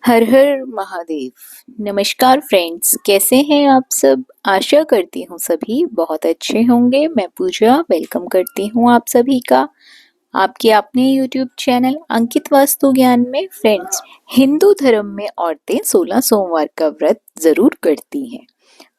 हर हर महादेव। नमस्कार फ्रेंड्स, कैसे हैं आप सब। आशा करती हूँ सभी बहुत अच्छे होंगे। मैं पूजा वेलकम करती हूँ आप सभी का आपके अपने यूट्यूब चैनल अंकित वास्तु ज्ञान में। फ्रेंड्स, हिंदू धर्म में औरतें 16 सोमवार का व्रत जरूर करती हैं।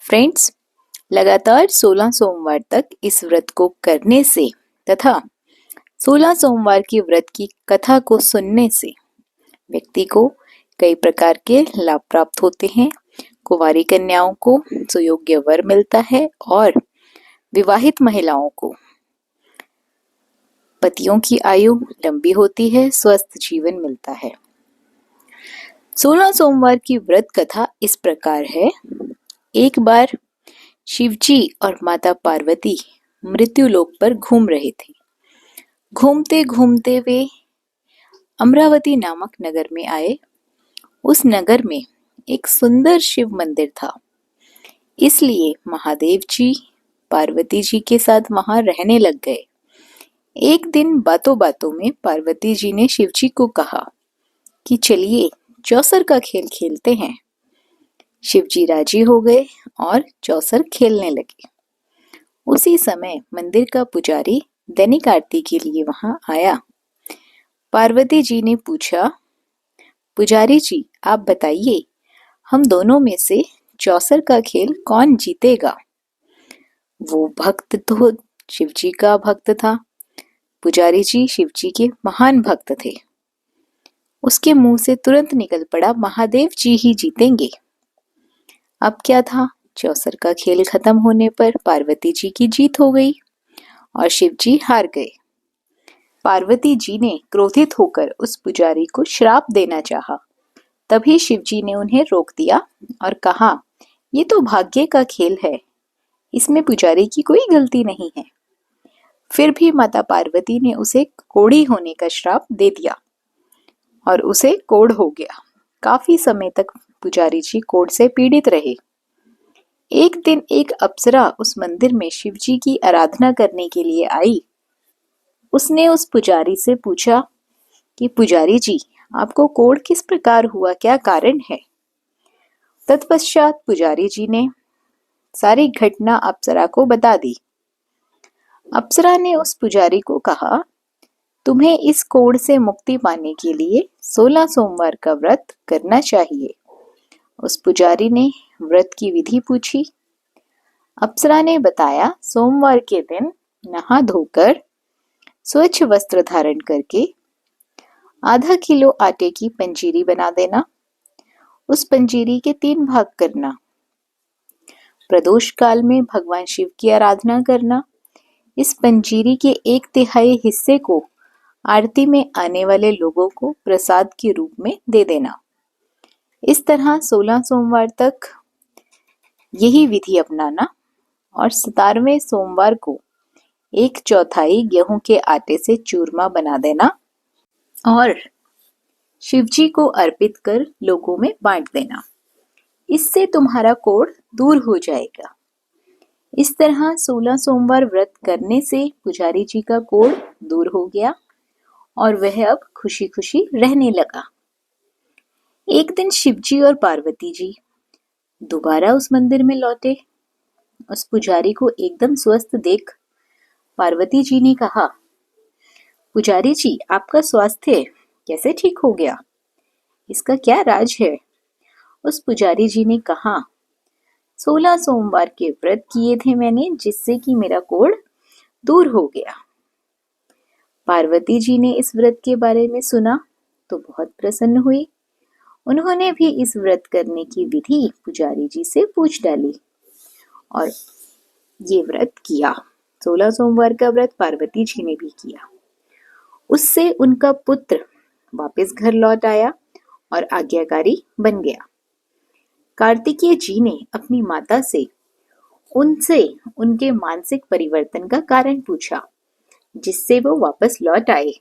फ्रेंड्स, लगातार 16 सोमवार तक इस व्रत को करने से तथा 16 सोमवार की व्रत की कथा को सुनने से व्यक्ति को कई प्रकार के लाभ प्राप्त होते हैं। कुंवारी कन्याओं को सुयोग्य वर मिलता है और विवाहित महिलाओं को पतियों की आयु लंबी होती है, स्वस्थ जीवन मिलता है। 16 सोमवार की व्रत कथा इस प्रकार है। एक बार शिवजी और माता पार्वती मृत्यु लोक पर घूम रहे थे। घूमते घूमते वे अमरावती नामक नगर में आए। उस नगर में एक सुंदर शिव मंदिर था, इसलिए महादेव जी पार्वती जी के साथ वहां रहने लग गए। एक दिन बातों बातों में पार्वती जी ने शिव जी को कहा कि चलिए चौसर का खेल खेलते हैं। शिव जी राजी हो गए और चौसर खेलने लगे। उसी समय मंदिर का पुजारी दैनिक आरती के लिए वहां आया। पार्वती जी ने पूछा, पुजारी जी आप बताइए, हम दोनों में से चौसर का खेल कौन जीतेगा। वो भक्त तो शिव जी का भक्त था। पुजारी जी शिव जी के महान भक्त थे। उसके मुंह से तुरंत निकल पड़ा, महादेव जी ही जीतेंगे। अब क्या था, चौसर का खेल खत्म होने पर पार्वती जी की जीत हो गई और शिव जी हार गए। पार्वती जी ने क्रोधित होकर उस पुजारी को श्राप देना चाहा। तभी शिव जी ने उन्हें रोक दिया और कहा, ये तो भाग्य का खेल है, इसमें पुजारी की कोई गलती नहीं है। फिर भी माता पार्वती ने उसे कोढ़ी होने का श्राप दे दिया और उसे कोढ़ हो गया। काफी समय तक पुजारी जी कोढ़ से पीड़ित रहे। एक दिन एक अप्सरा उस मंदिर में शिव जी की आराधना करने के लिए आई। उसने उस पुजारी से पूछा कि पुजारी जी आपको कोढ़ किस प्रकार हुआ, क्या कारण है। तत्पश्चात पुजारी जी ने सारी घटना अप्सरा को बता दी। अप्सरा ने उस पुजारी को कहा, तुम्हें इस कोढ़ से मुक्ति पाने के लिए 16 सोमवार का व्रत करना चाहिए। उस पुजारी ने व्रत की विधि पूछी। अप्सरा ने बताया, सोमवार के दिन नहा धोकर स्वच्छ वस्त्र धारण करके आधा किलो आटे की पंजीरी बना देना। उस पंजीरी के 3 भाग करना। प्रदोष काल में भगवान शिव की आराधना करना। इस पंजीरी के 1/3 हिस्से को आरती में आने वाले लोगों को प्रसाद के रूप में दे देना। इस तरह 16 सोमवार तक यही विधि अपनाना और 17वें सोमवार को 1/4 गेहूं के आटे से चूरमा बना देना और शिवजी को अर्पित कर लोगों में बांट देना। इससे तुम्हारा कोढ़ दूर हो जाएगा। इस तरह 16 सोमवार व्रत करने से पुजारी जी का कोढ़ दूर हो गया और वह अब खुशी खुशी रहने लगा। एक दिन शिवजी और पार्वती जी दोबारा उस मंदिर में लौटे। उस पुजारी को एकदम स्वस्थ देख पार्वती जी ने कहा, पुजारी जी आपका स्वास्थ्य कैसे ठीक हो गया, इसका क्या राज है। उस पुजारी जी ने कहा, 16 सोमवार के व्रत किए थे मैंने, जिससे कि मेरा कोढ़ दूर हो गया। पार्वती जी ने इस व्रत के बारे में सुना तो बहुत प्रसन्न हुई। उन्होंने भी इस व्रत करने की विधि पुजारी जी से पूछ डाली और ये व्रत किया। 16 सोमवार का व्रत पार्वती जी ने भी किया। उससे उनका पुत्र वापस घर लौट आया और आज्ञाकारी बन गया। कार्तिकेय जी ने अपनी माता से उनसे उनके मानसिक परिवर्तन का कारण पूछा, जिससे वो वापस लौट आए।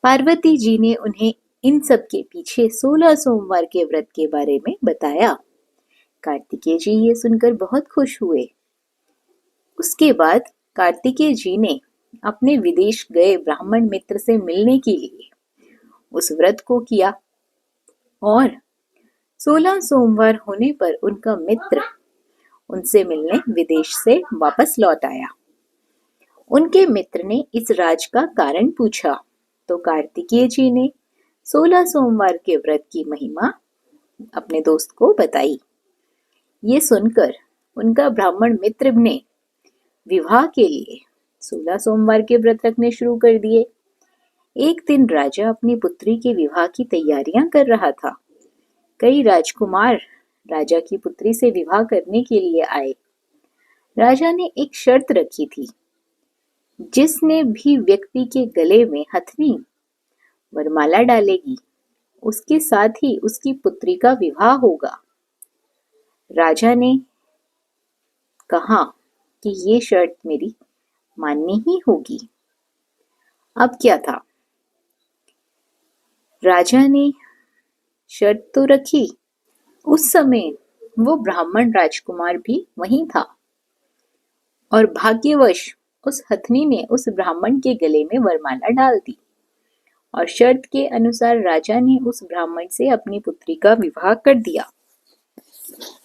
पार्वती जी ने उन्हें इन सब के पीछे 16 सोमवार के व्रत के बारे में बताया। कार्तिकेय जी ये सुनकर बहुत खुश हुए। उसके बाद कार्तिकेय जी ने अपने विदेश गए ब्राह्मण मित्र से मिलने के लिए उस व्रत को किया। और 16 सोमवार होने पर उनका मित्र उनसे मिलने विदेश से वापस लौट आया। उनके मित्र ने इस राज का कारण पूछा तो कार्तिकेय जी ने 16 सोमवार के व्रत की महिमा अपने दोस्त को बताई। ये सुनकर उनका ब्राह्मण मित्र ने विवाह के लिए 16 सोमवार के व्रत रखने शुरू कर दिए। एक दिन राजा अपनी पुत्री के विवाह की तैयारियां कर रहा था। कई राजकुमार राजा की पुत्री से विवाह करने के लिए आए। राजा ने एक शर्त रखी थी, जिसने भी व्यक्ति के गले में हथनी वरमाला डालेगी, उसके साथ ही उसकी पुत्री का विवाह होगा। राजा ने कहा कि ये शर्त मेरी माननी ही होगी। अब क्या था, राजा ने शर्त तो रखी। उस समय वो ब्राह्मण राजकुमार भी वहीं था और भाग्यवश उस हथनी ने उस ब्राह्मण के गले में वरमाला डाल दी और शर्त के अनुसार राजा ने उस ब्राह्मण से अपनी पुत्री का विवाह कर दिया।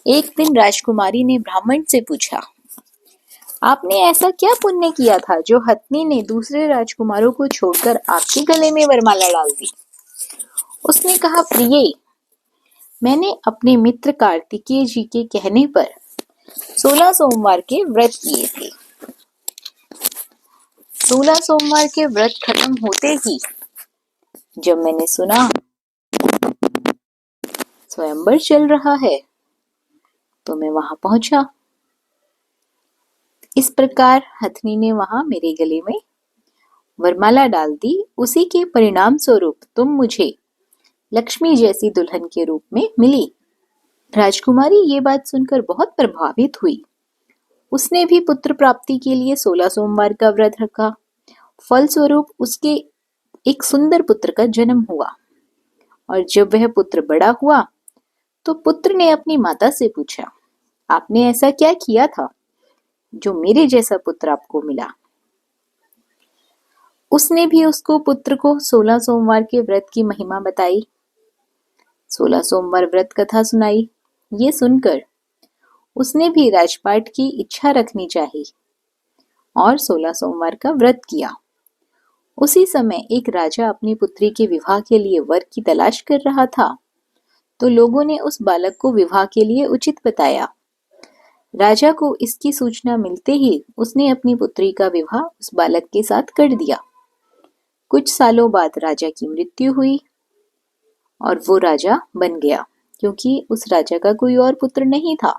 एक दिन राजकुमारी ने ब्राह्मण से पूछा, आपने ऐसा क्या पुण्य किया था जो हथनी ने दूसरे राजकुमारों को छोड़कर आपके गले में वरमाला डाल दी? उसने कहा, प्रिय, मैंने अपने मित्र कार्तिकेय जी के कहने पर 16 सोमवार के व्रत किए थे। 16 सोमवार के व्रत खत्म होते ही जब मैंने सुना स्वयंवर चल रहा है तो मैं वहां पहुंचा। इस प्रकार हथनी ने वहां मेरे गले में वरमाला डाल दी। उसी के परिणाम स्वरूप तुम मुझे लक्ष्मी जैसी दुल्हन के रूप में मिली। राजकुमारी ये बात सुनकर बहुत प्रभावित हुई। उसने भी पुत्र प्राप्ति के लिए 16 सोमवार का व्रत रखा। फलस्वरूप उसके एक सुंदर पुत्र का जन्म हुआ और जब वह पुत्र बड़ा हुआ तो पुत्र ने अपनी माता से पूछा, आपने ऐसा क्या किया था जो मेरे जैसा पुत्र आपको मिला? उसने भी उसको पुत्र को 16 सोमवार के व्रत की महिमा बताई। 16 सोमवार व्रत कथा सुनाई। ये सुनकर उसने भी राजपाट की इच्छा रखनी चाहिए और 16 सोमवार का व्रत किया। उसी समय एक राजा अपनी पुत्री के विवाह के लिए वर की तलाश कर रहा था तो लोगों ने उस बालक को विवाह के लिए उचित बताया। राजा को इसकी सूचना मिलते ही उसने अपनी पुत्री का विवाह उस बालक के साथ कर दिया। कुछ सालों बाद राजा की मृत्यु हुई और वो राजा बन गया क्योंकि उस राजा का कोई और पुत्र नहीं था।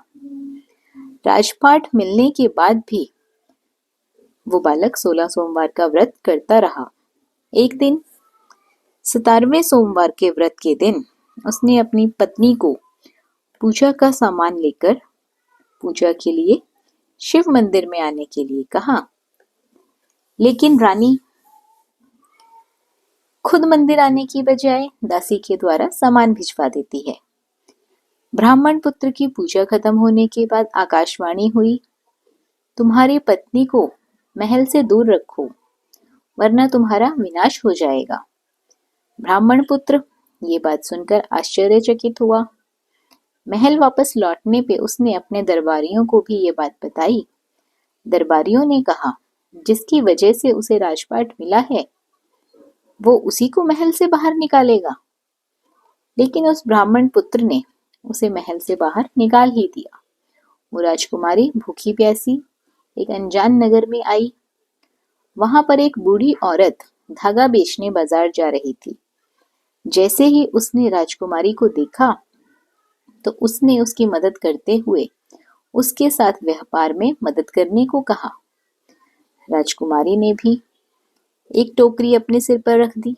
राजपाट मिलने के बाद भी वो बालक 16 सोमवार का व्रत करता रहा। एक दिन 17वें सोमवार के व्रत के दिन उसने अपनी पत्नी को पूजा का सामान लेकर पूजा के लिए शिव मंदिर में आने के लिए कहा, लेकिन रानी खुद मंदिर आने की बजाय दासी के द्वारा सामान भिजवा देती है। ब्राह्मण पुत्र की पूजा खत्म होने के बाद आकाशवाणी हुई, तुम्हारी पत्नी को महल से दूर रखो वरना तुम्हारा विनाश हो जाएगा। ब्राह्मण पुत्र ये बात सुनकर आश्चर्यचकित हुआ। महल वापस लौटने पे उसने अपने दरबारियों को भी ये बात बताई। दरबारियों ने कहा, जिसकी वजह से उसे राजपाट मिला है वो उसी को महल से बाहर निकालेगा। लेकिन उस ब्राह्मण पुत्र ने उसे महल से बाहर निकाल ही दिया। वो राजकुमारी भूखी प्यासी एक अनजान नगर में आई। वहां पर एक बूढ़ी औरत धागा बेचने बाजार जा रही थी। जैसे ही उसने राजकुमारी को देखा तो उसने उसकी मदद करते हुए उसके साथ व्यापार में मदद करने को कहा। राजकुमारी ने भी एक टोकरी अपने सिर पर रख दी,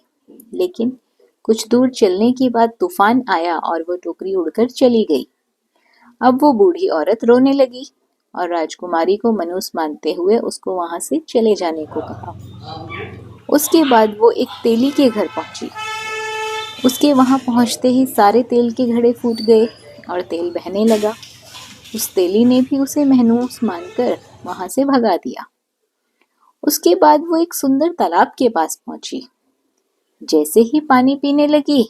लेकिन कुछ दूर चलने के बाद तूफान आया और वो टोकरी उड़कर चली गई। अब वो बूढ़ी औरत रोने लगी और राजकुमारी को मनुष्य मानते हुए उसको वहां से चले जाने को कहा। उसके बाद वो एक तेली के घर पहुंची। उसके वहां पहुंचते ही सारे तेल के घड़े फूट गए और तेल बहने लगा। उस तेली ने भी उसे महनूस मानकर वहां से भगा दिया। उसके बाद वो एक सुंदर तालाब के पास पहुंची। जैसे ही पानी पीने लगी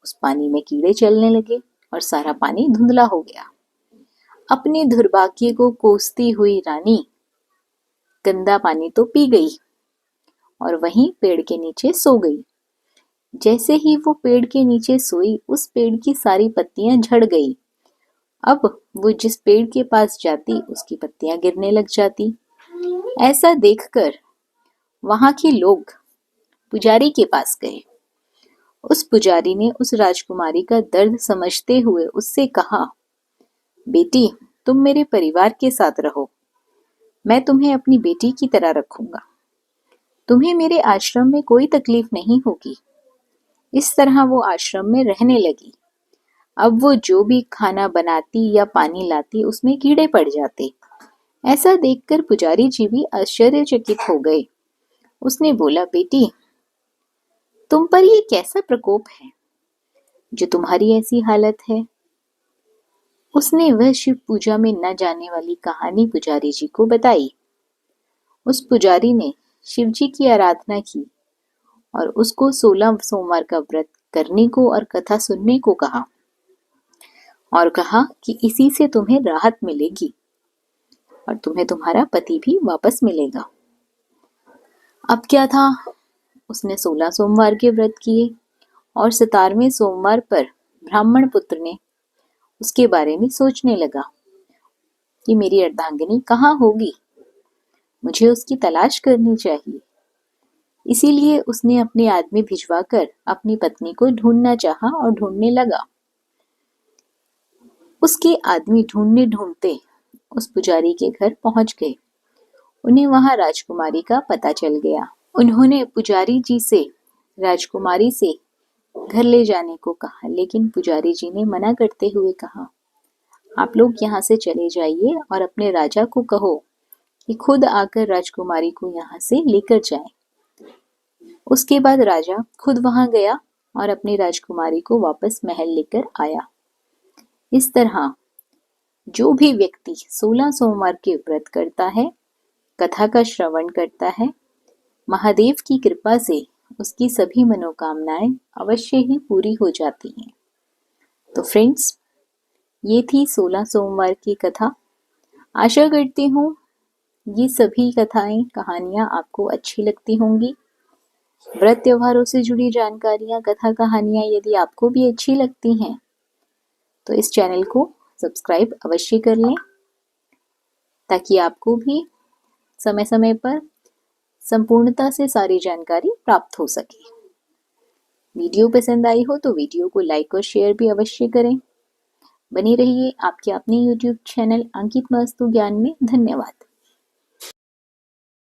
उस पानी में कीड़े चलने लगे और सारा पानी धुंधला हो गया। अपने दुर्भाग्य को कोसती हुई रानी गंदा पानी तो पी गई और वहीं पेड़ के नीचे सो गई। जैसे ही वो पेड़ के नीचे सोई, उस पेड़ की सारी पत्तियां झड़ गई। अब वो जिस पेड़ के पास जाती, उसकी पत्तियां गिरने लग जाती। ऐसा देखकर वहां के लोग पुजारी के पास गए। उस पुजारी ने उस राजकुमारी का दर्द समझते हुए उससे कहा, बेटी, तुम मेरे परिवार के साथ रहो। मैं तुम्हें अपनी बेटी की तरह रखूंगा। तुम्हें मेरे आश्रम में कोई तकलीफ नहीं होगी। इस तरह वो आश्रम में रहने लगी। अब वो जो भी खाना बनाती या पानी लाती, उसमें कीड़े पड़ जाते। ऐसा देखकर पुजारी जी भी आश्चर्यचकित हो गए। उसने बोला, बेटी, तुम पर ये कैसा प्रकोप है जो तुम्हारी ऐसी हालत है? उसने वह शिव पूजा में न जाने वाली कहानी पुजारी जी को बताई। उस पुजारी ने शिव जी की आराधना की और उसको 16 सोमवार का व्रत करने को और कथा सुनने को कहा और कहा कि इसी से तुम्हें राहत मिलेगी और तुम्हें तुम्हारा पति भी वापस मिलेगा। अब क्या था, उसने 16 सोमवार के व्रत किए और 17वें सोमवार पर ब्राह्मण पुत्र ने उसके बारे में सोचने लगा कि मेरी अर्धांगिनी कहाँ होगी, मुझे उसकी तलाश करनी चाहिए। इसीलिए उसने अपने आदमी भिजवाकर अपनी पत्नी को ढूंढना चाहा और ढूंढने लगा। उसके आदमी ढूंढने ढूंढते उस पुजारी के घर पहुंच गए। उन्हें वहां राजकुमारी का पता चल गया। उन्होंने पुजारी जी से राजकुमारी से घर ले जाने को कहा, लेकिन पुजारी जी ने मना करते हुए कहा, आप लोग यहाँ से चले जाइए और अपने राजा को कहो कि खुद आकर राजकुमारी को यहाँ से लेकर जाए। उसके बाद राजा खुद वहां गया और अपनी राजकुमारी को वापस महल लेकर आया। इस तरह जो भी व्यक्ति 16 सोमवार के व्रत करता है, कथा का श्रवण करता है, महादेव की कृपा से उसकी सभी मनोकामनाएं अवश्य ही पूरी हो जाती हैं। तो फ्रेंड्स, ये थी 16 सोमवार की कथा। आशा करती हूँ ये सभी कथाएं, कहानियां आपको अच्छी लगती होंगी। व्रत त्योहारों से जुड़ी जानकारियां, कथा कहानियां यदि आपको भी अच्छी लगती हैं तो इस चैनल को सब्सक्राइब अवश्य कर लें, ताकि आपको भी समय समय पर संपूर्णता से सारी जानकारी प्राप्त हो सके। वीडियो पसंद आई हो तो वीडियो को लाइक और शेयर भी अवश्य करें। बने रहिए आपके अपने YouTube चैनल अंकित मस्तु ज्ञान में। धन्यवाद।